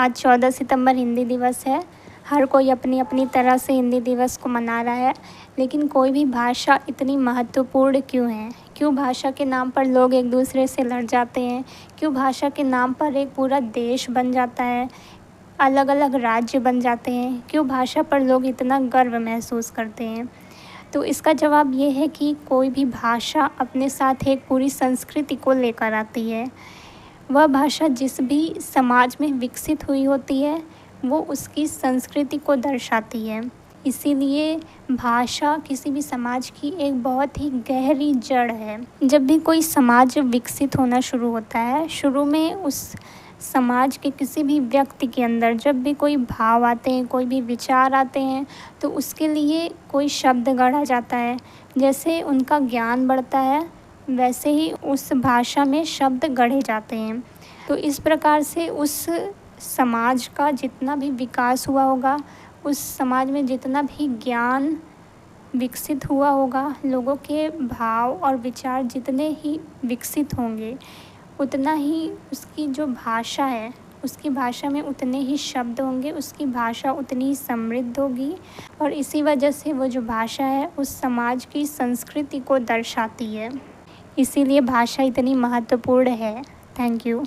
आज 14 सितंबर हिंदी दिवस है। हर कोई अपनी अपनी तरह से हिंदी दिवस को मना रहा है, लेकिन कोई भी भाषा इतनी महत्वपूर्ण क्यों है? क्यों भाषा के नाम पर लोग एक दूसरे से लड़ जाते हैं? क्यों भाषा के नाम पर एक पूरा देश बन जाता है, अलग अलग राज्य बन जाते हैं? क्यों भाषा पर लोग इतना गर्व महसूस करते हैं? तो इसका जवाब ये है कि कोई भी भाषा अपने साथ एक पूरी संस्कृति को लेकर आती है। वह भाषा जिस भी समाज में विकसित हुई होती है, वो उसकी संस्कृति को दर्शाती है। इसीलिए भाषा किसी भी समाज की एक बहुत ही गहरी जड़ है। जब भी कोई समाज विकसित होना शुरू होता है, शुरू में उस समाज के किसी भी व्यक्ति के अंदर जब भी कोई भाव आते हैं, कोई भी विचार आते हैं, तो उसके लिए कोई शब्द गढ़ा जाता है। जैसे उनका ज्ञान बढ़ता है, वैसे ही उस भाषा में शब्द गढ़े जाते हैं। तो इस प्रकार से उस समाज का जितना भी विकास हुआ होगा, उस समाज में जितना भी ज्ञान विकसित हुआ होगा, लोगों के भाव और विचार जितने ही विकसित होंगे, उतना ही उसकी जो भाषा है, उसकी भाषा में उतने ही शब्द होंगे, उसकी भाषा उतनी ही समृद्ध होगी और इसी वजह से वो जो भाषा है उस समाज की संस्कृति को दर्शाती है। इसीलिए भाषा इतनी महत्वपूर्ण है। Thank you.